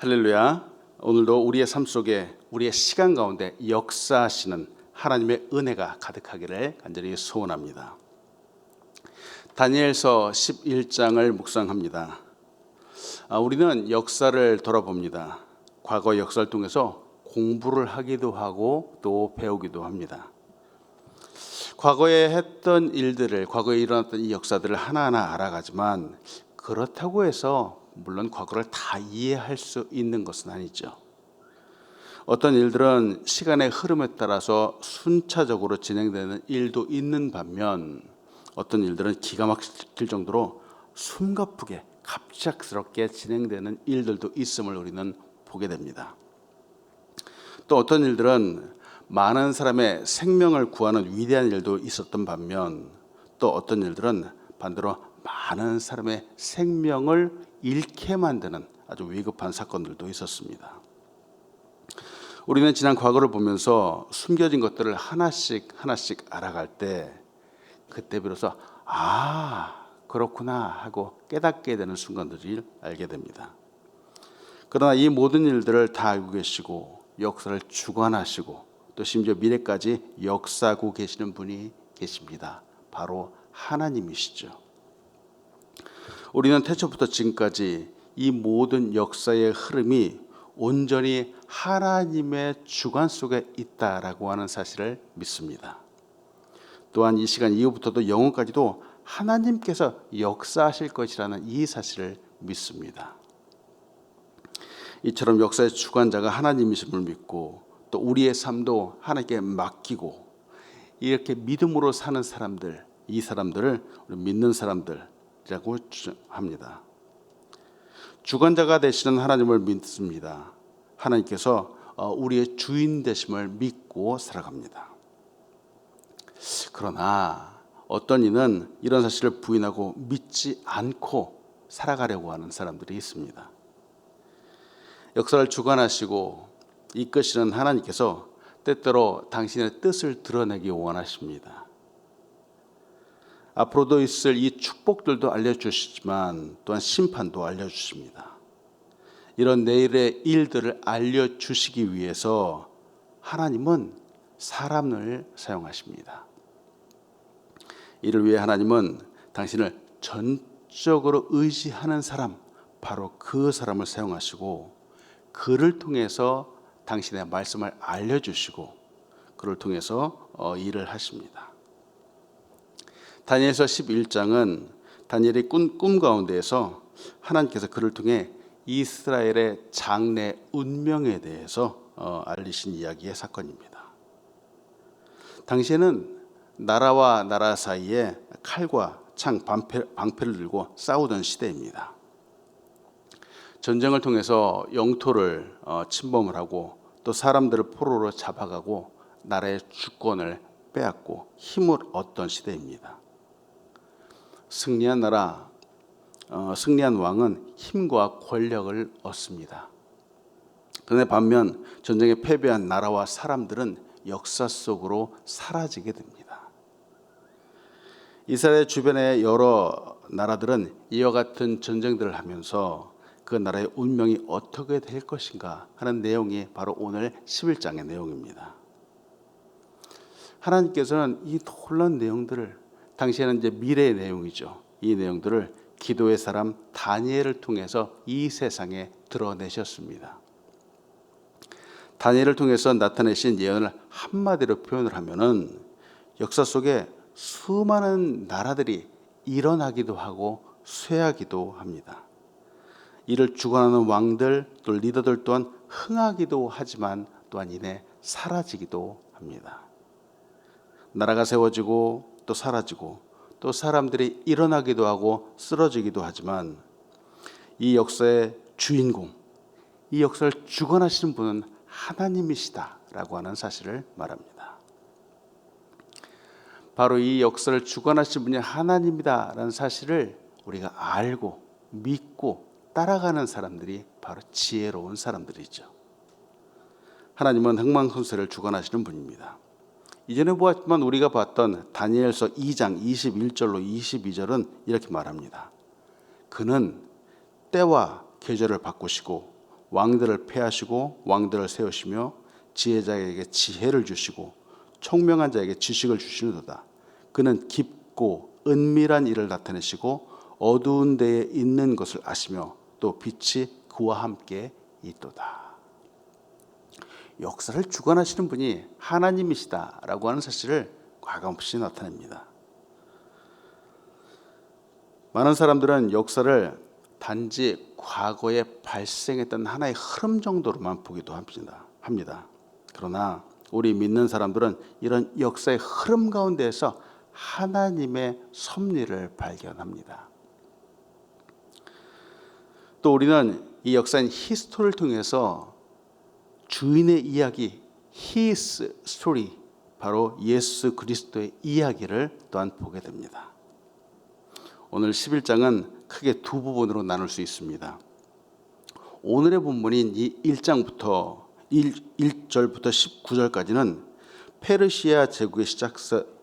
할렐루야. 오늘도 우리의 삶 속에 우리의 시간 가운데 역사하시는 하나님의 은혜가 가득하기를 간절히 소원합니다. 다니엘서 11장을 묵상합니다. 우리는 역사를 돌아봅니다. 과거 역사를 통해서 공부를 하기도 하고 또 배우기도 합니다. 과거에 했던 일들을, 과거에 일어났던 이 역사들을 하나하나 알아가지만 그렇다고 해서 물론 과거를 다 이해할 수 있는 것은 아니죠. 어떤 일들은 시간의 흐름에 따라서 순차적으로 진행되는 일도 있는 반면 어떤 일들은 기가 막힐 정도로 숨가쁘게 갑작스럽게 진행되는 일들도 있음을 우리는 보게 됩니다. 또 어떤 일들은 많은 사람의 생명을 구하는 위대한 일도 있었던 반면 또 어떤 일들은 반대로 많은 사람의 생명을 잃게 만드는 아주 위급한 사건들도 있었습니다. 우리는 지난 과거를 보면서 숨겨진 것들을 하나씩 알아갈 때 그때 비로소 그렇구나 하고 깨닫게 되는 순간들을 알게 됩니다. 그러나 이 모든 일들을 다 알고 계시고 역사를 주관하시고 또 심지어 미래까지 역사하고 계시는 분이 계십니다. 바로 하나님이시죠. 우리는 태초부터 지금까지 이 모든 역사의 흐름이 온전히 하나님의 주관 속에 있다라고 하는 사실을 믿습니다. 또한 이 시간 이후부터도 영원까지도 하나님께서 역사하실 것이라는 이 사실을 믿습니다. 이처럼 역사의 주관자가 하나님이심을 믿고 또 우리의 삶도 하나님께 맡기고 이렇게 믿음으로 사는 사람들, 이 사람들을 우리 믿는 사람들이라고 합니다. 주관자가 되시는 하나님을 믿습니다. 하나님께서 우리의 주인 되심을 믿고 살아갑니다. 그러나 어떤 이는 이런 사실을 부인하고 믿지 않고 살아가려고 하는 사람들이 있습니다. 역사를 주관하시고 이끄시는 하나님께서 때때로 당신의 뜻을 드러내기 원하십니다. 앞으로도 있을 이 축복들도 알려주시지만 또한 심판도 알려주십니다. 이런 내일의 일들을 알려주시기 위해서 하나님은 사람을 사용하십니다. 이를 위해 하나님은 당신을 전적으로 의지하는 사람, 바로 그 사람을 사용하시고 그를 통해서 당신의 말씀을 알려주시고 그를 통해서 일을 하십니다. 다니엘서 11장은 다니엘의 꿈 가운데에서 하나님께서 그를 통해 이스라엘의 장래 운명에 대해서 알리신 이야기의 사건입니다. 당시에는 나라와 나라 사이에 칼과 창, 방패를 들고 싸우던 시대입니다. 전쟁을 통해서 영토를 침범을 하고 또 사람들을 포로로 잡아가고 나라의 주권을 빼앗고 힘을 얻던 시대입니다. 승리한 왕은 힘과 권력을 얻습니다. 그런데 반면 전쟁에 패배한 나라와 사람들은 역사 속으로 사라지게 됩니다. 이스라엘 주변의 여러 나라들은 이와 같은 전쟁들을 하면서 그 나라의 운명이 어떻게 될 것인가 하는 내용이 바로 오늘 11장의 내용입니다. 하나님께서는 이 놀라운 내용들을 당시에는 이제 미래의 내용이죠. 이 내용들을 기도의 사람 다니엘을 통해서 이 세상에 드러내셨습니다. 다니엘을 통해서 나타내신 예언을 한마디로 표현을 하면은 역사 속에 수많은 나라들이 일어나기도 하고 쇠하기도 합니다. 이를 주관하는 왕들 또 리더들 또한 흥하기도 하지만 또한 이내 사라지기도 합니다. 나라가 세워지고 또 사라지고 또 사람들이 일어나기도 하고 쓰러지기도 하지만 이 역사의 주인공, 이 역사를 주관하시는 분은 하나님이시다라고 하는 사실을 말합니다. 바로 이 역사를 주관하시는 분이 하나님이다라는 사실을 우리가 알고 믿고 따라가는 사람들이 바로 지혜로운 사람들이죠. 하나님은 흥망성쇠를 주관하시는 분입니다. 이전에 보았지만 우리가 봤던 다니엘서 2장 21절로 22절은 이렇게 말합니다. 그는 때와 계절을 바꾸시고 왕들을 패하시고 왕들을 세우시며 지혜자에게 지혜를 주시고 총명한 자에게 지식을 주시는도다. 그는 깊고 은밀한 일을 나타내시고 어두운 데에 있는 것을 아시며 또 빛이 그와 함께 있도다. 역사를 주관하시는 분이 하나님이시다라고 하는 사실을 과감없이 나타냅니다. 많은 사람들은 역사를 단지 과거에 발생했던 하나의 흐름 정도로만 보기도 합니다. 그러나 우리 믿는 사람들은 이런 역사의 흐름 가운데에서 하나님의 섭리를 발견합니다. 또 우리는 이 역사인 히스토리를 통해서 주인의 이야기, His story, 바로 예수 그리스도의 이야기를 또한 보게 됩니다. 오늘 11장은 크게 두 부분으로 나눌 수 있습니다. 오늘의 본문인 이 1절부터 19절까지는 페르시아 제국의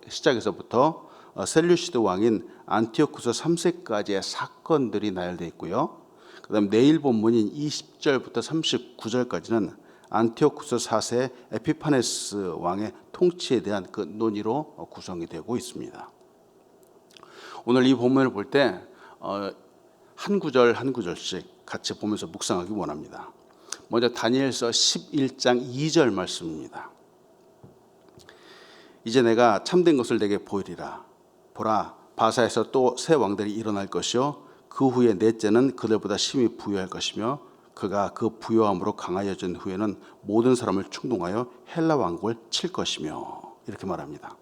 시작에서부터 셀류시드 왕인 안티오쿠스 3세까지의 사건들이 나열되어 있고요. 그 다음 내일 본문인 20절부터 39절까지는 안티오쿠스 4세 에피파네스 왕의 통치에 대한 그 논의로 구성이 되고 있습니다. 오늘 이 본문을 볼 때 한 구절 한 구절씩 같이 보면서 묵상하기 원합니다. 먼저 다니엘서 11장 2절 말씀입니다. 이제 내가 참된 것을 내게 보이리라. 보라, 바사에서 또 새 왕들이 일어날 것이요 그 후에 넷째는 그들보다 심히 부유할 것이며 그가 그 부유함으로 강하여진 후에는 모든 사람을 충동하여 헬라 왕국을 칠 것이며, 이렇게 말합니다.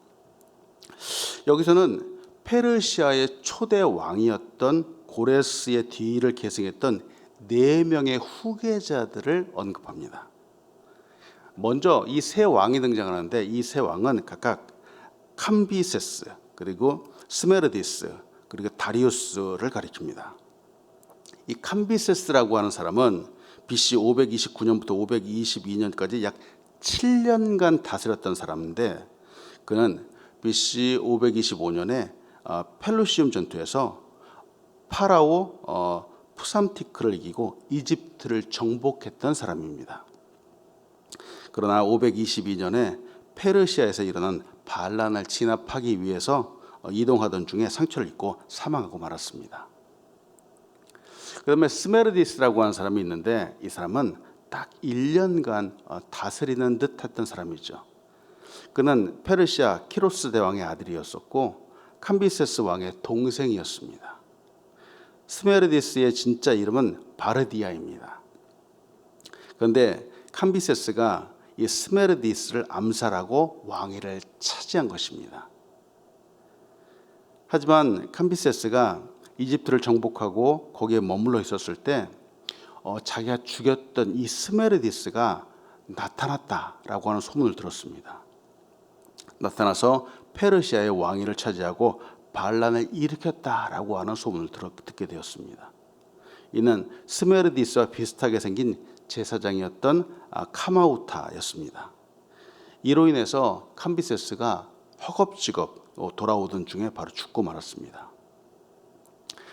여기서는 페르시아의 초대 왕이었던 고레스의 뒤를 계승했던 4명의 후계자들을 언급합니다. 먼저 이 세 왕이 등장하는데 이 세 왕은 각각 캄비세스, 그리고 스메르디스, 그리고 다리우스를 가리킵니다. 이 캄비세스라고 하는 사람은 BC 529년부터 522년까지 약 7년간 다스렸던 사람인데, 그는 BC 525년에 펠루시움 전투에서 파라오 푸삼티크를 이기고 이집트를 정복했던 사람입니다. 그러나 522년에 페르시아에서 일어난 반란을 진압하기 위해서 이동하던 중에 상처를 입고 사망하고 말았습니다. 그다음에 스메르디스라고 하는 사람이 있는데 이 사람은 딱 1년간 다스리는 듯 했던 사람이죠. 그는 페르시아 키로스 대왕의 아들이었었고 캄비세스 왕의 동생이었습니다. 스메르디스의 진짜 이름은 바르디아입니다. 그런데 캄비세스가 이 스메르디스를 암살하고 왕위를 차지한 것입니다. 하지만 캄비세스가 이집트를 정복하고 거기에 머물러 있었을 때 자기가 죽였던 이 스메르디스가 나타났다라고 하는 소문을 들었습니다. 나타나서 페르시아의 왕위를 차지하고 반란을 일으켰다라고 하는 소문을 듣게 되었습니다. 이는 스메르디스와 비슷하게 생긴 제사장이었던 카마우타였습니다. 이로 인해서 캄비세스가 허겁지겁 돌아오던 중에 바로 죽고 말았습니다.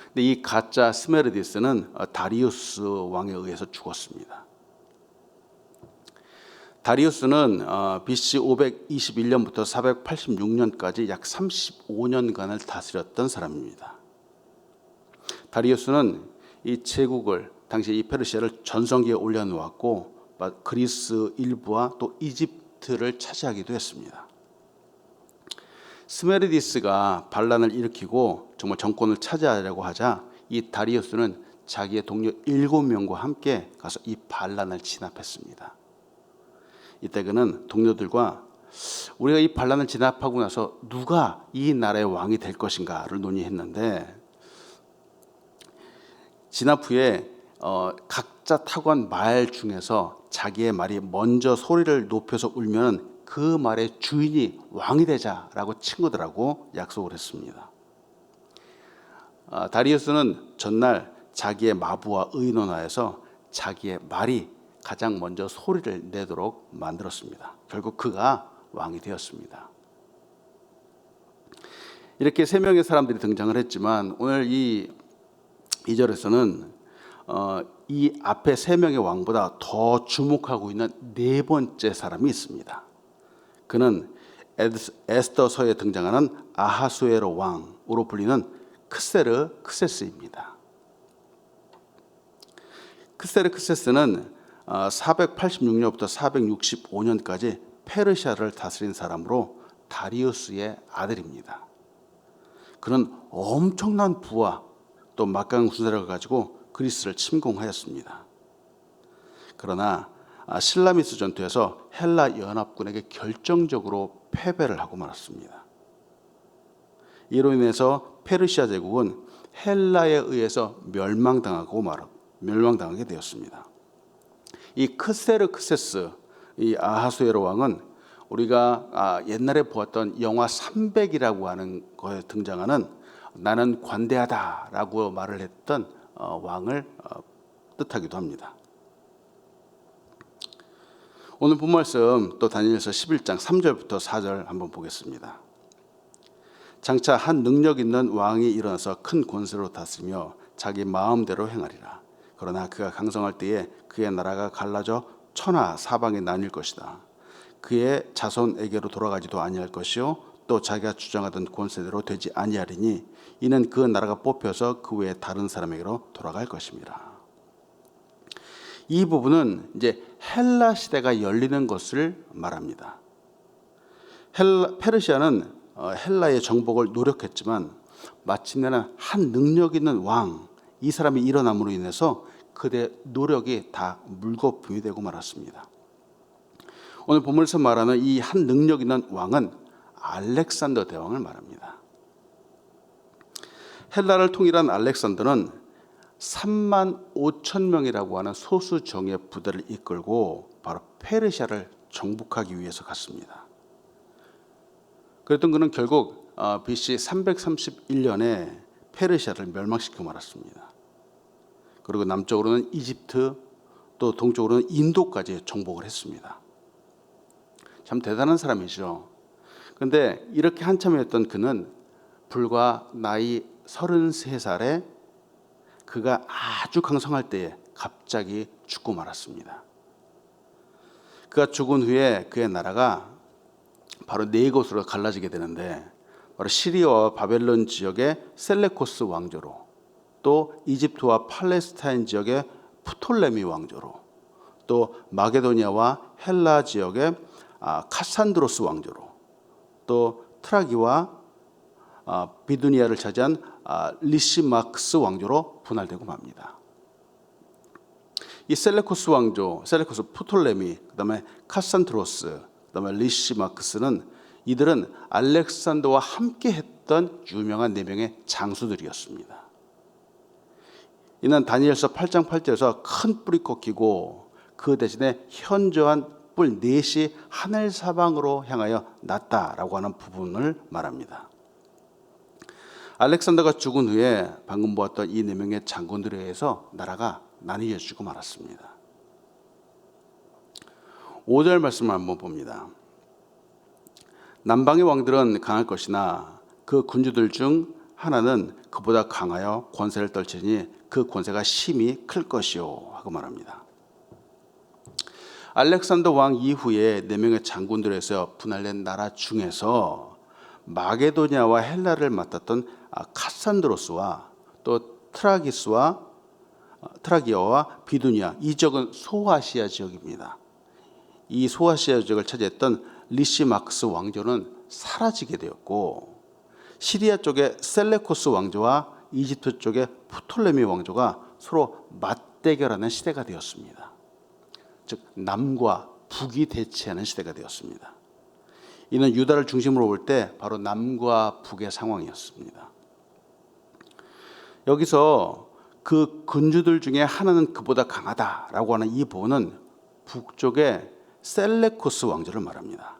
근데 이 가짜 스메르디스는 다리우스 왕에 의해서 죽었습니다. 다리우스는 BC 521년부터 486년까지 약 35년간을 다스렸던 사람입니다. 다리우스는 이 제국을 당시 이 페르시아를 전성기에 올려놓았고 그리스 일부와 또 이집트를 차지하기도 했습니다. 스메르디스가 반란을 일으키고 정말 정권을 차지하려고 하자 이 다리우스는 자기의 동료 7명과 함께 가서 이 반란을 진압했습니다. 이때 그는 동료들과 우리가 이 반란을 진압하고 나서 누가 이 나라의 왕이 될 것인가를 논의했는데, 진압 후에 각자 타고 간 말 중에서 자기의 말이 먼저 소리를 높여서 울면 그 말의 주인이 왕이 되자라고 친구들하고 약속을 했습니다. 다리우스는 전날 자기의 마부와 의논하여서 자기의 말이 가장 먼저 소리를 내도록 만들었습니다. 결국 그가 왕이 되었습니다. 이렇게 3명의 사람들이 등장을 했지만 오늘 이 2절에서는 이 앞에 세 명의 왕보다 더 주목하고 있는 네 번째 사람이 있습니다. 그는 에스더서에 등장하는 아하수에로 왕으로 불리는 크세르크세스입니다. 크세르크세스는 486년부터 465년까지 페르시아를 다스린 사람으로 다리우스의 아들입니다. 그는 엄청난 부와 또 막강한 군사력을 가지고 그리스를 침공하였습니다. 그러나 실라미스 전투에서 헬라 연합군에게 결정적으로 패배를 하고 말았습니다. 이로 인해서 페르시아 제국은 헬라에 의해서 멸망당하게 되었습니다. 이 크세르크세스, 이 아하수에로 왕은 우리가 옛날에 보았던 영화 300이라고 하는 거에 등장하는 나는 관대하다라고 말을 했던 왕을 뜻하기도 합니다. 오늘 본 말씀 또 다니엘서 11장 3절부터 4절 한번 보겠습니다. 장차 한 능력 있는 왕이 일어나서 큰 권세로 다스리며 자기 마음대로 행하리라. 그러나 그가 강성할 때에 그의 나라가 갈라져 천하 사방에 나뉠 것이다. 그의 자손에게로 돌아가지도 아니할 것이요 또 자기가 주장하던 권세대로 되지 아니하리니 이는 그 나라가 뽑혀서 그 외에 다른 사람에게로 돌아갈 것입니다. 이 부분은 이제 헬라 시대가 열리는 것을 말합니다. 페르시아는 헬라의 정복을 노력했지만 마침내는 한 능력 있는 왕, 이 사람이 일어남으로 인해서 그들의 노력이 다 물거품이 되고 말았습니다. 오늘 본문에서 말하는 이 한 능력 있는 왕은 알렉산더 대왕을 말합니다. 헬라를 통일한 알렉산더는 3만 5천 명이라고 하는 소수 정예 부대를 이끌고 바로 페르시아를 정복하기 위해서 갔습니다. 그랬던 그는 결국 BC 331년에 페르시아를 멸망시키고 말았습니다. 그리고 남쪽으로는 이집트 또 동쪽으로는 인도까지 정복을 했습니다. 참 대단한 사람이죠. 그런데 이렇게 한참이었던 그는 불과 나이 33살에 그가 아주 강성할 때에 갑자기 죽고 말았습니다. 그가 죽은 후에 그의 나라가 바로 네 곳으로 갈라지게 되는데 바로 시리아와 바벨론 지역의 셀레코스 왕조로 또 이집트와 팔레스타인 지역의 프톨레미 왕조로 또 마게도니아와 헬라 지역의 카산드로스 왕조로 또 트라기와 비두니아를 차지한 리시마크스 왕조로 분할되고 맙니다. 이 셀레코스 왕조, 셀레코스 프톨레미, 그다음에 카산드로스, 그다음에 리시마크스는 이들은 알렉산더와 함께 했던 유명한 네 명의 장수들이었습니다. 이는 다니엘서 8장 8절에서 큰 뿔이 꺾이고 그 대신에 현저한 뿔 넷이 하늘 사방으로 향하여 났다라고 하는 부분을 말합니다. 알렉산더가 죽은 후에 방금 보았던 이 네 명의 장군들에 의해서 나라가 나뉘어지고 말았습니다. 5절 말씀을 한번 봅니다. 남방의 왕들은 강할 것이나 그 군주들 중 하나는 그보다 강하여 권세를 떨치니 그 권세가 심히 클 것이요 하고 말합니다. 알렉산더 왕 이후에 네 명의 장군들에서 분할된 나라 중에서 마게도니아와 헬라를 맡았던 카산드로스와 또 트라기아와 비두니아, 이 지역은 소아시아 지역입니다. 이 소아시아 지역을 차지했던 리시마크스 왕조는 사라지게 되었고 시리아 쪽의 셀레코스 왕조와 이집트 쪽의 프톨레미 왕조가 서로 맞대결하는 시대가 되었습니다. 즉 남과 북이 대치하는 시대가 되었습니다. 이는 유다를 중심으로 볼 때 바로 남과 북의 상황이었습니다. 여기서 그 군주들 중에 하나는 그보다 강하다라고 하는 이 부분은 북쪽의 셀레코스 왕조를 말합니다.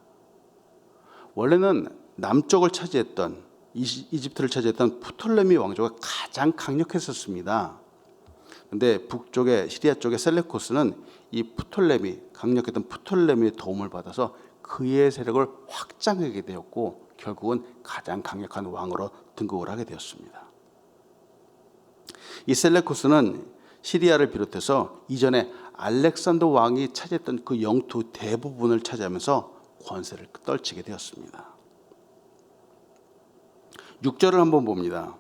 원래는 남쪽을 차지했던 이집트를 차지했던 프톨레미 왕조가 가장 강력했었습니다. 그런데 북쪽의 시리아 쪽의 셀레코스는 이 강력했던 프톨레미의 도움을 받아서 그의 세력을 확장하게 되었고 결국은 가장 강력한 왕으로 등극을 하게 되었습니다. 이 셀레코스는 시리아를 비롯해서 이전에 알렉산더 왕이 차지했던 그 영토 대부분을 차지하면서 권세를 떨치게 되었습니다. 6절을 한번 봅니다.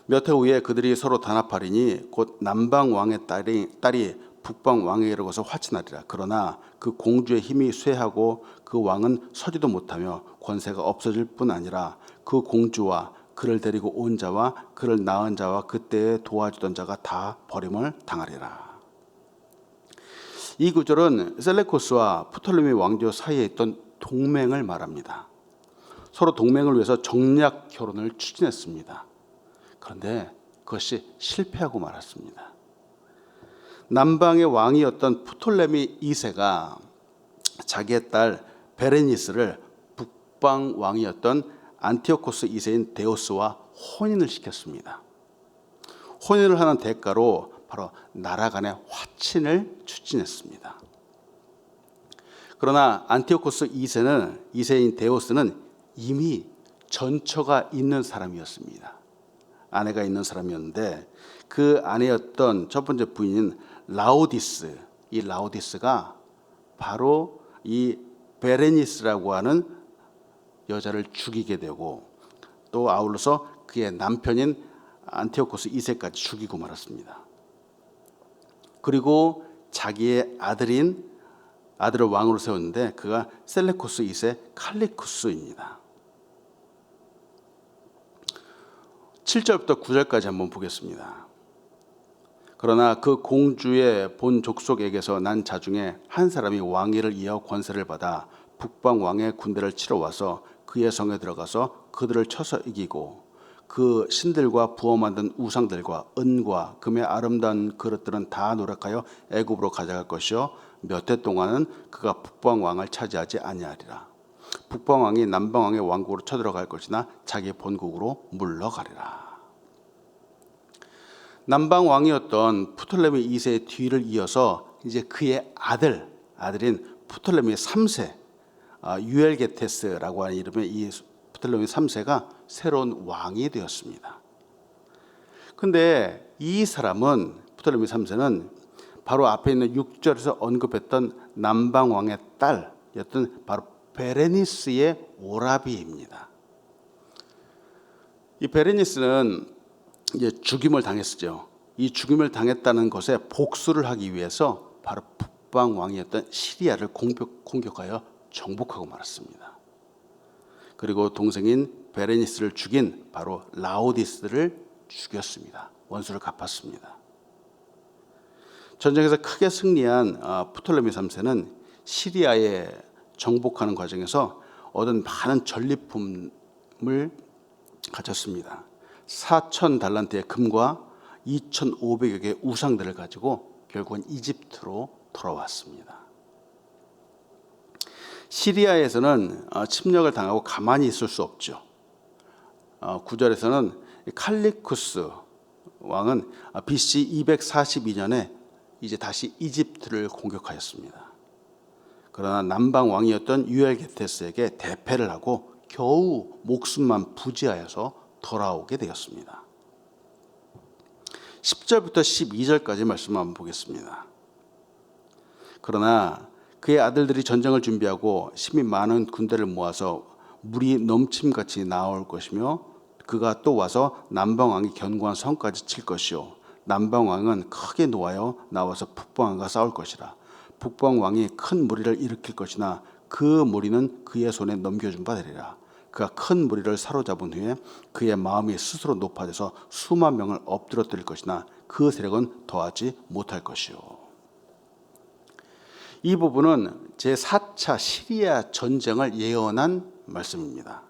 몇 해 후에 그들이 서로 단합하리니 곧 남방 왕의 딸이 북방 왕에게로 가서 화친하리라. 그러나 그 공주의 힘이 쇠하고 그 왕은 서지도 못하며 권세가 없어질 뿐 아니라 그 공주와 그를 데리고 온 자와 그를 낳은 자와 그때에 도와주던 자가 다 버림을 당하리라. 이 구절은 셀레코스와 프톨레미 왕조 사이에 있던 동맹을 말합니다. 서로 동맹을 위해서 정략 결혼을 추진했습니다. 그런데 그것이 실패하고 말았습니다. 남방의 왕이었던 프톨레미 2세가 자기의 딸 베레니스를 북방 왕이었던 안티오코스 2세인 데오스와 혼인을 시켰습니다. 혼인을 하는 대가로 바로 나라 간의 화친을 추진했습니다. 그러나 안티오코스 2세인 데오스는 이미 전처가 있는 사람이었습니다. 아내가 있는 사람이었는데 그 아내였던 첫 번째 부인인 라오디스, 이 라오디스가 바로 이 베레니스라고 하는 여자를 죽이게 되고 또 아울러서 그의 남편인 안티오코스 2세까지 죽이고 말았습니다. 그리고 자기의 아들을 왕으로 세웠는데 그가 셀레코스 2세 칼리쿠스입니다. 7절부터 9절까지 한번 보겠습니다. 그러나 그 공주의 본 족속에게서 난 자 중에 한 사람이 왕위를 이어 권세를 받아 북방 왕의 군대를 치러 와서 그의 성에 들어가서 그들을 쳐서 이기고 그 신들과 부어 만든 우상들과 은과 금의 아름다운 그릇들은 다 노력하여 애굽으로 가져갈 것이요 몇 해 동안은 그가 북방 왕을 차지하지 아니하리라. 북방 왕이 남방 왕의 왕국으로 쳐들어갈 것이나 자기 본국으로 물러가리라. 남방 왕이었던 프톨레미 2세의 뒤를 이어서 이제 그의 아들인 프톨레미 3세 유엘게테스라고 하는 이름의 이 프톨레미 3세가 새로운 왕이 되었습니다. 근데 이 사람은 프톨레미 3세는 바로 앞에 있는 6절에서 언급했던 남방 왕의 딸이었던 바로 베레니스의 오라비입니다. 이 베레니스는 이제 죽임을 당했었죠. 이 죽임을 당했다는 것에 복수를 하기 위해서 바로 북방 왕이었던 시리아를 공격하여 정복하고 말았습니다. 그리고 동생인 베레니스를 죽인 바로 라오디스를 죽였습니다. 원수를 갚았습니다. 전쟁에서 크게 승리한 프톨레미 3세는 시리아에 정복하는 과정에서 얻은 많은 전리품을 가졌습니다. 4,000달란트의 금과 2,500여 개의 우상들을 가지고 결국은 이집트로 돌아왔습니다. 시리아에서는 침략을 당하고 가만히 있을 수 없죠. 9절에서는 칼리쿠스 왕은 BC 242년에 이제 다시 이집트를 공격하였습니다. 그러나 남방 왕이었던 유엘게테스에게 대패를 하고 겨우 목숨만 부지하여서 돌아오게 되었습니다. 10절부터 12절까지 말씀 한번 보겠습니다. 그러나 그의 아들들이 전쟁을 준비하고 심히 많은 군대를 모아서 물이 넘침같이 나올 것이며 그가 또 와서 남방왕이 견고한 성까지 칠 것이요 남방왕은 크게 노하여 나와서 북방왕과 싸울 것이라. 북방왕이 큰 무리를 일으킬 것이나 그 무리는 그의 손에 넘겨준 바 되리라. 그가 큰 무리를 사로잡은 후에 그의 마음이 스스로 높아져서 수만 명을 엎드러뜨릴 것이나 그 세력은 더하지 못할 것이요. 이 부분은 제4차 시리아 전쟁을 예언한 말씀입니다.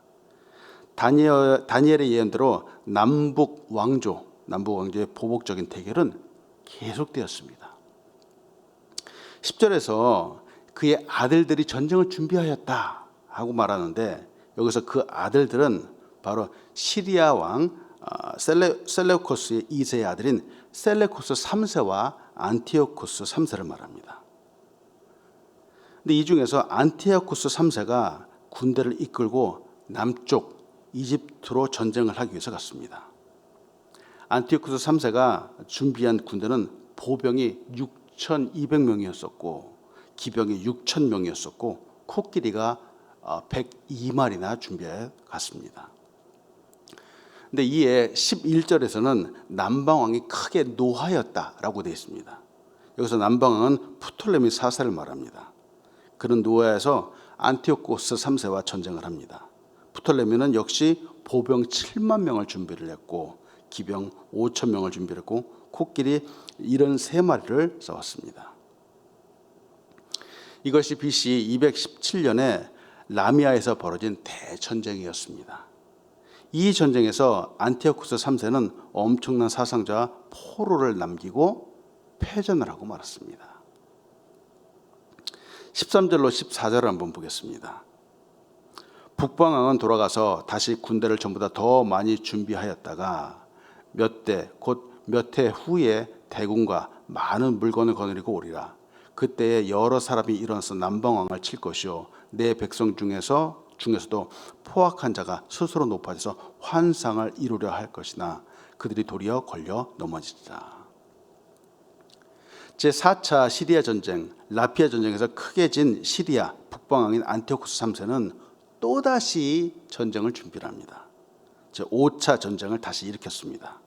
다니엘의 예언대로 남북 왕조의 보복적인 대결은 계속되었습니다. 10절에서 그의 아들들이 전쟁을 준비하였다 하고 말하는데 여기서 그 아들들은 바로 시리아 왕 셀레우코스의 2세의 아들인 셀레코스 3세와 안티오코스 3세를 말합니다. 근데 이 중에서 안티오코스 3세가 군대를 이끌고 남쪽 이집트로 전쟁을 하기 위해서 갔습니다. 안티오쿠스 3세가 준비한 군대는 보병이 6,200명이었었고 기병이 6,000명이었었고 코끼리가 102마리나 준비해 갔습니다. 근데 이에 11절에서는 남방왕이 크게 노하였다라고 되어 있습니다. 여기서 남방왕은 프톨레미 4세를 말합니다. 그는 노하여서 안티오코스 3세와 전쟁을 합니다. 프톨레미는 역시 보병 7만 명을 준비를 했고 기병 5천 명을 준비를 했고 코끼리 73마리를 써왔습니다. 이것이 BC 217년에 라미아에서 벌어진 대전쟁이었습니다. 이 전쟁에서 안티오쿠스 3세는 엄청난 사상자와 포로를 남기고 패전을 하고 말았습니다. 13절로 14절을 한번 보겠습니다. 북방왕은 돌아가서 다시 군대를 전보다 더 많이 준비하였다가 몇 해 후에 대군과 많은 물건을 거느리고 오리라. 그때에 여러 사람이 일어나서 남방왕을 칠 것이요 내 백성 중에서도 포악한 자가 스스로 높아져서 환상을 이루려 할 것이나 그들이 도리어 걸려 넘어지리라. 제4차 시리아 전쟁, 라피아 전쟁에서 크게 진 시리아 북방왕인 안티오쿠스 3세는 또다시 전쟁을 준비를 합니다. 제5차 전쟁을 다시 일으켰습니다.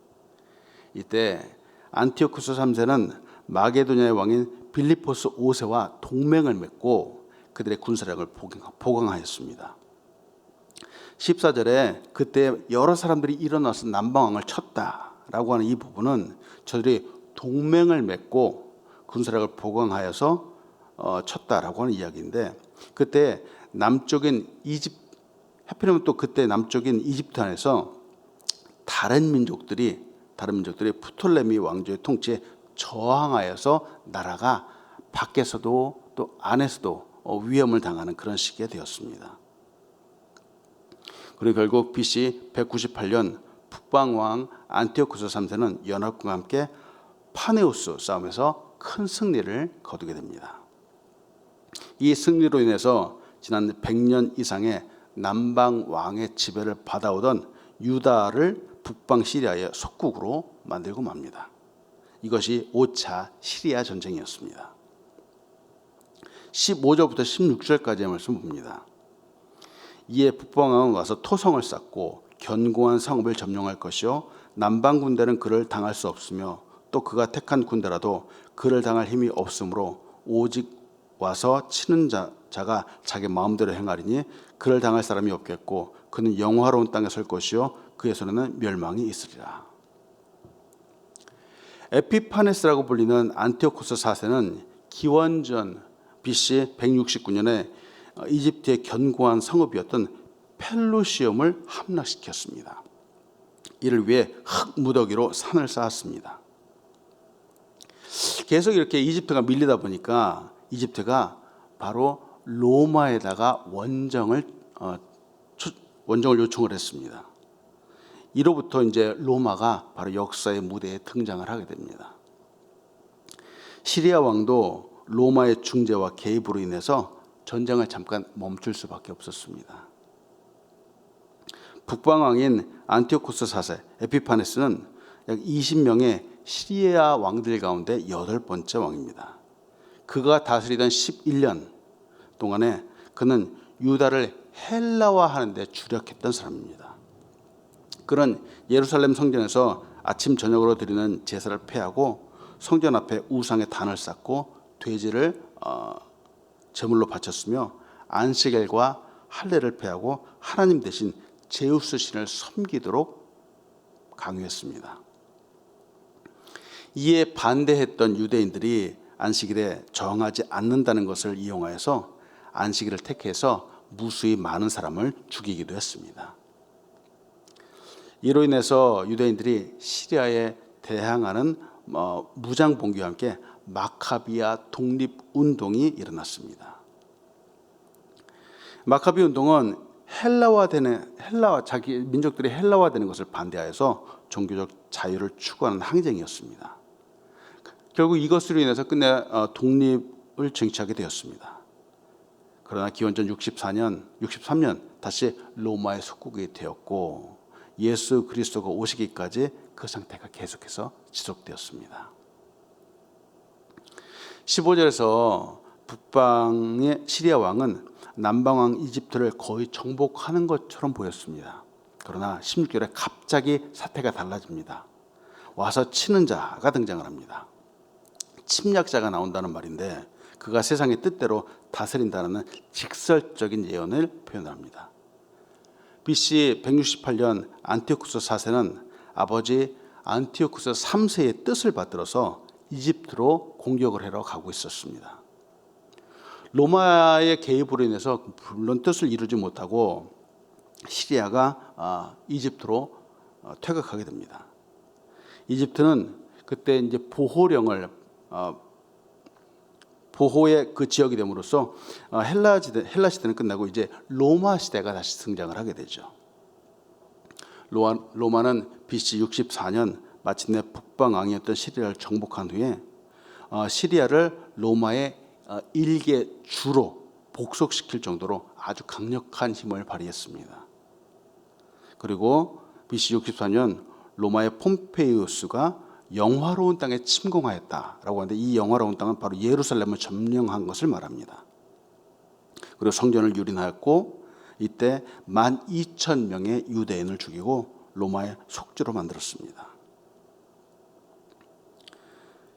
이때 안티오쿠스 3세는 마게도냐의 왕인 빌리포스 5세와 동맹을 맺고 그들의 군사력을 보강하였습니다. 14절에 그때 여러 사람들이 일어나서 남방왕을 쳤다라고 하는 이 부분은 저들이 동맹을 맺고 군사력을 보강하여서 쳤다라고 하는 이야기인데, 그때 남쪽인 하필이면 또 그때 남쪽인 이집트 안에서 다른 민족들이 프톨레미 왕조의 통치에 저항하여서 나라가 밖에서도 또 안에서도 위험을 당하는 그런 시기가 되었습니다. 그리고 결국 BC 198년 북방왕 안티오쿠스 3세는 연합군과 함께 파네우스 싸움에서 큰 승리를 거두게 됩니다. 이 승리로 인해서 지난 100년 이상의 남방 왕의 지배를 받아오던 유다를 북방 시리아의 속국으로 만들고 맙니다. 이것이 5차 시리아 전쟁이었습니다. 15절부터 16절까지의 말씀 봅니다. 이에 북방왕은 와서 토성을 쌓고 견고한 성읍을 점령할 것이요 남방 군대는 그를 당할 수 없으며 또 그가 택한 군대라도 그를 당할 힘이 없으므로 오직 와서 치는 자가 자기 마음대로 행하리니 그를 당할 사람이 없겠고 그는 영화로운 땅에 설 것이요 그의 손에는 멸망이 있으리라. 에피파네스라고 불리는 안티오코스 4세는 기원전 BC 169년에 이집트의 견고한 성읍이었던 펠루시움을 함락시켰습니다. 이를 위해 흙무더기로 산을 쌓았습니다. 계속 이렇게 이집트가 밀리다 보니까 이집트가 바로 로마에다가 원정을 요청을 했습니다. 이로부터 이제 로마가 바로 역사의 무대에 등장을 하게 됩니다. 시리아 왕도 로마의 중재와 개입으로 인해서 전쟁을 잠깐 멈출 수밖에 없었습니다. 북방왕인 안티오코스 4세 에피파네스는 약 20명의 시리아 왕들 가운데 8번째 왕입니다. 그가 다스리던 11년 동안에 그는 유다를 헬라화하는 데 주력했던 사람입니다. 그는 예루살렘 성전에서 아침 저녁으로 드리는 제사를 폐하고 성전 앞에 우상의 단을 쌓고 돼지를 제물로 바쳤으며 안식일과 할례를 폐하고 하나님 대신 제우스 신을 섬기도록 강요했습니다. 이에 반대했던 유대인들이 안식일에 저항하지 않는다는 것을 이용하여서 안식일을 택해서 무수히 많은 사람을 죽이기도 했습니다. 이로 인해서 유대인들이 시리아에 대항하는 무장 봉기와 함께 마카비아 독립운동이 일어났습니다. 마카비 운동은 자기 민족들이 헬라화되는 것을 반대하여서 종교적 자유를 추구하는 항쟁이었습니다. 결국 이것으로 인해서 끝내 독립을 쟁취하게 되었습니다. 그러나 기원전 63년 다시 로마의 속국이 되었고 예수 그리스도가 오시기까지 그 상태가 계속해서 지속되었습니다. 15절에서 북방의 시리아 왕은 남방 왕 이집트를 거의 정복하는 것처럼 보였습니다. 그러나 16절에 갑자기 사태가 달라집니다. 와서 치는 자가 등장을 합니다. 침략자가 나온다는 말인데 그가 세상의 뜻대로 다스린다는 직설적인 예언을 표현합니다. BC 168년 안티오쿠스 4세는 아버지 안티오쿠스 3세의 뜻을 받들어서 이집트로 공격을 하러 가고 있었습니다. 로마의 개입으로 인해서 물론 뜻을 이루지 못하고 시리아가 이집트로 퇴각하게 됩니다. 이집트는 그때 이제 보호의 그 지역이 됨으로써 헬라 시대는 끝나고 이제 로마 시대가 다시 등장을 하게 되죠. 로마는 BC 64년 마침내 북방 왕이었던 시리아를 정복한 후에 시리아를 로마의 일개 주로 복속시킬 정도로 아주 강력한 힘을 발휘했습니다. 그리고 BC 64년 로마의 폼페이우스가 영화로운 땅에 침공하였다라고 하는데 이 영화로운 땅은 바로 예루살렘을 점령한 것을 말합니다. 그리고 성전을 유린하였고 이때 12,000명의 유대인을 죽이고 로마의 속주로 만들었습니다.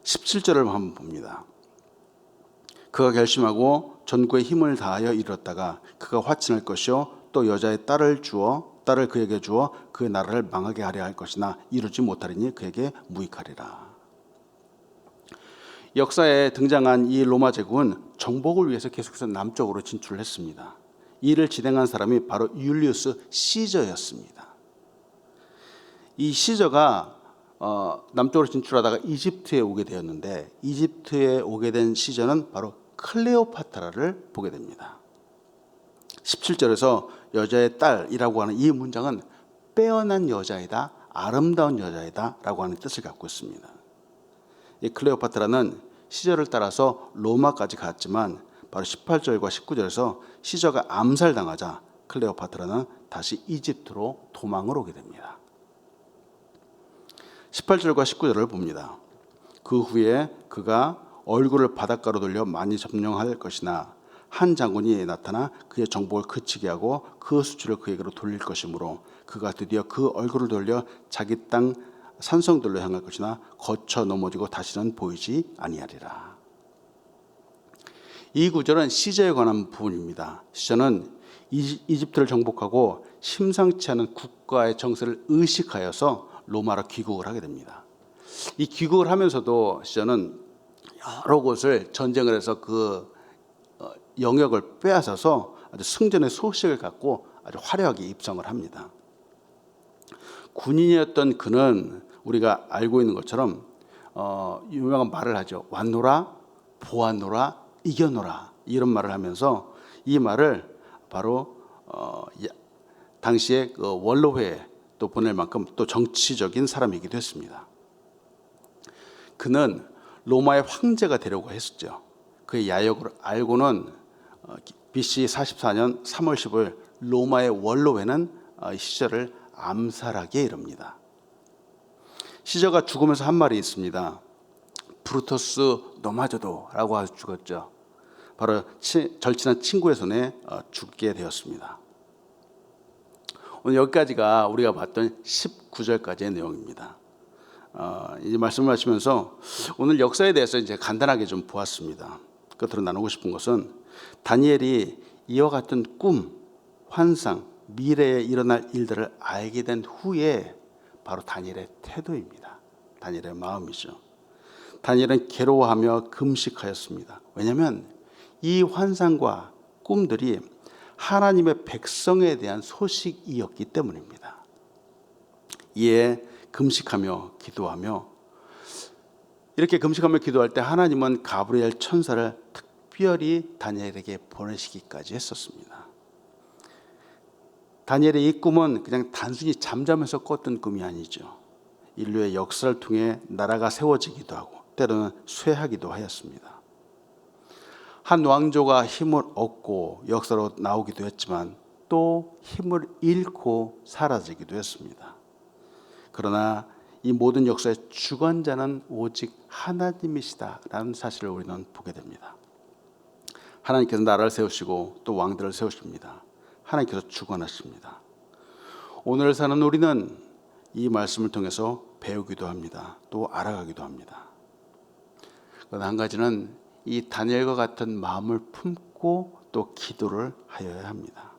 17절을 한번 봅니다. 그가 결심하고 전구의 힘을 다하여 이뤘다가 그가 화친할 것이요 또 여자의 딸을 그에게 주어 그 나라를 망하게 하려 할 것이나 이루지 못하리니 그에게 무익하리라. 역사에 등장한 이 로마 제국은 정복을 위해서 계속해서 남쪽으로 진출을 했습니다. 이를 진행한 사람이 바로 율리우스 시저였습니다. 이 시저가 남쪽으로 진출하다가 이집트에 오게 되었는데 이집트에 오게 된 시저는 바로 클레오파트라를 보게 됩니다. 17절에서 여자의 딸이라고 하는 이 문장은 빼어난 여자이다, 아름다운 여자이다 라고 하는 뜻을 갖고 있습니다. 이 클레오파트라는 시저를 따라서 로마까지 갔지만 바로 18절과 19절에서 시저가 암살당하자 클레오파트라는 다시 이집트로 도망을 오게 됩니다. 18절과 19절을 봅니다. 그 후에 그가 얼굴을 바닷가로 돌려 많이 점령할 것이나 한 장군이 나타나 그의 정복을 그치게 하고 그 수치를 그에게로 돌릴 것이므로 그가 드디어 그 얼굴을 돌려 자기 땅 산성들로 향할 것이나 거쳐 넘어지고 다시는 보이지 아니하리라. 이 구절은 시저에 관한 부분입니다. 시저는 이집트를 정복하고 심상치 않은 국가의 정세를 의식하여서 로마로 귀국을 하게 됩니다. 이 귀국을 하면서도 시저는 여러 곳을 전쟁을 해서 그 영역을 빼앗아서 아주 승전의 소식을 갖고 아주 화려하게 입성을 합니다. 군인이었던 그는 우리가 알고 있는 것처럼 유명한 말을 하죠. 왔노라, 보았노라, 이겨노라 이런 말을 하면서 이 말을 바로 당시에 그 원로회에 또 보낼 만큼 또 정치적인 사람이기도 했습니다. 그는 로마의 황제가 되려고 했었죠. 그의 야욕을 알고는 BC 44년 3월 10일 로마의 원로회는 시저를 암살하게 이릅니다. 시저가 죽으면서 한 말이 있습니다. 브루토스 노마저도라고 하고 죽었죠. 바로 절친한 친구의 손에 죽게 되었습니다. 오늘 여기까지가 우리가 봤던 19절까지의 내용입니다. 이제 말씀을 하시면서 오늘 역사에 대해서 이제 간단하게 좀 보았습니다. 끝으로 나누고 싶은 것은 다니엘이 이와 같은 꿈, 환상, 미래에 일어날 일들을 알게 된 후에 바로 다니엘의 태도입니다. 다니엘의 마음이죠. 다니엘은 괴로워하며 금식하였습니다. 왜냐하면 이 환상과 꿈들이 하나님의 백성에 대한 소식이었기 때문입니다. 이에 금식하며 기도하며 이렇게 금식하며 기도할 때 하나님은 가브리엘 천사를 특별히 다니엘에게 보내시기까지 했었습니다. 다니엘의 이 꿈은 그냥 단순히 잠자면서 꿨던 꿈이 아니죠. 인류의 역사를 통해 나라가 세워지기도 하고 때로는 쇠하기도 하였습니다. 한 왕조가 힘을 얻고 역사로 나오기도 했지만 또 힘을 잃고 사라지기도 했습니다. 그러나 이 모든 역사의 주관자는 오직 하나님이시다라는 사실을 우리는 보게 됩니다. 하나님께서 나라를 세우시고 또 왕들을 세우십니다. 하나님께서 주관하십니다. 오늘 사는 우리는 이 말씀을 통해서 배우기도 합니다. 또 알아가기도 합니다. 그러나 한 가지는 이 다니엘과 같은 마음을 품고 또 기도를 하여야 합니다.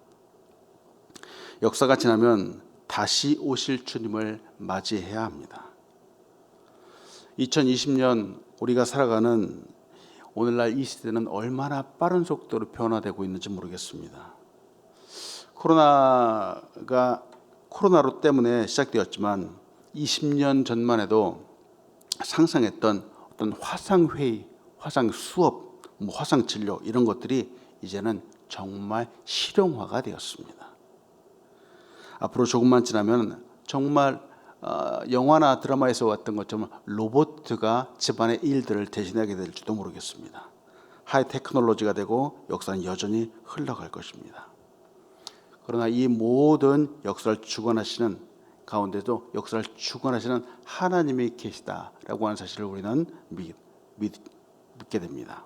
역사가 지나면 다시 오실 주님을 맞이해야 합니다. 2020년 우리가 살아가는 오늘날 이 시대는 얼마나 빠른 속도로 변화되고 있는지 모르겠습니다. 코로나로 때문에 시작되었지만 20년 전만 해도 상상했던 어떤 화상회의, 화상수업, 화상진료 이런 것들이 이제는 정말 실용화가 되었습니다. 앞으로 조금만 지나면 정말 영화나 드라마에서 왔던 것처럼 로봇가 집안의 일들을 대신하게 될지도 모르겠습니다. 하이 테크놀로지가 되고 역사는 여전히 흘러갈 것입니다. 그러나 이 모든 역사를 주관하시는 가운데도 역사를 주관하시는 하나님이 계시다라고 하는 사실을 우리는 믿게 됩니다.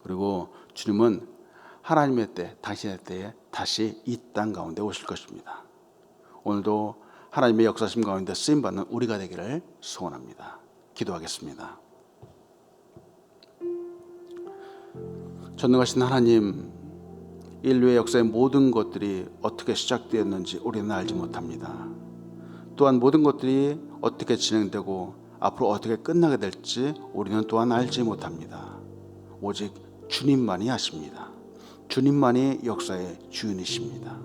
그리고 주님은 하나님의 때, 당신의 때에 다시 이 땅 가운데 오실 것입니다. 오늘도 하나님의 역사심 가운데 쓰임받는 우리가 되기를 소원합니다. 기도하겠습니다. 전능하신 하나님, 인류의 역사의 모든 것들이 어떻게 시작되었는지 우리는 알지 못합니다. 또한 모든 것들이 어떻게 진행되고 앞으로 어떻게 끝나게 될지 우리는 또한 알지 못합니다. 오직 주님만이 아십니다. 주님만이 역사의 주인이십니다.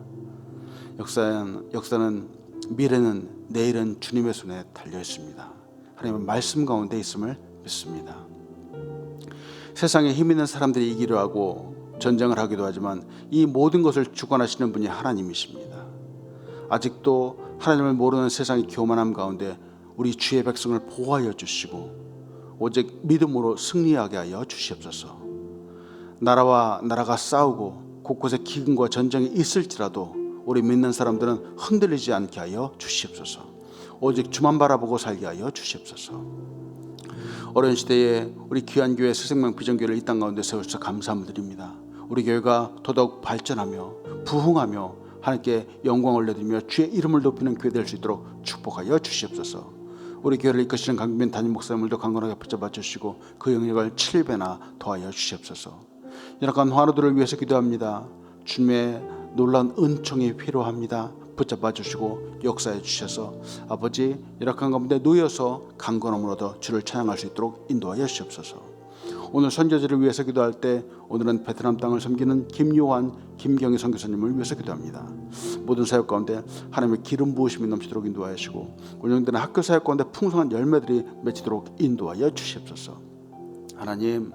역사는 미래는 내일은 주님의 손에 달려 있습니다. 하나님의 말씀 가운데 있음을 믿습니다. 세상에 힘 있는 사람들이 이기려 하고 전쟁을 하기도 하지만 이 모든 것을 주관하시는 분이 하나님이십니다. 아직도 하나님을 모르는 세상의 교만함 가운데 우리 주의 백성을 보호하여 주시고 오직 믿음으로 승리하게 하여 주시옵소서. 나라와 나라가 싸우고 곳곳에 기근과 전쟁이 있을지라도 우리 믿는 사람들은 흔들리지 않게 하여 주시옵소서. 오직 주만 바라보고 살게 하여 주시옵소서. 어려운 시대에 우리 귀한 교회 새생명 비전교회를 이 땅 가운데 세우셔서 감사함을 드립니다. 우리 교회가 더더욱 발전하며 부흥하며 하나님께 영광을 올려드리며 주의 이름을 높이는 교회 될 수 있도록 축복하여 주시옵소서. 우리 교회를 이끄시는 강빈 담임 목사님들도 강건하게 붙잡아 주시고 그 영역을 7배나 더하여 주시옵소서. 연약한 환우들을 위해서 기도합니다. 주님의 놀라운 은총이 필요합니다. 붙잡아 주시고 역사해 주셔서 아버지 열악한 가운데 놓여서 강건함을 얻어 주를 찬양할 수 있도록 인도하여 주시옵소서. 오늘 선교지를 위해서 기도할 때 오늘은 베트남 땅을 섬기는 김요한, 김경희 선교사님을 위해서 기도합니다. 모든 사역 가운데 하나님의 기름 부으심이 넘치도록 인도하여 주시고 운영되는 학교 사역 가운데 풍성한 열매들이 맺히도록 인도하여 주시옵소서. 하나님,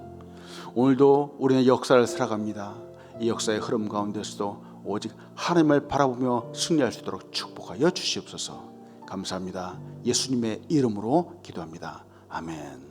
오늘도 우리는 역사를 살아갑니다. 이 역사의 흐름 가운데서도 오직 하나님을 바라보며 승리할 수 있도록 축복하여 주시옵소서. 감사합니다. 예수님의 이름으로 기도합니다. 아멘.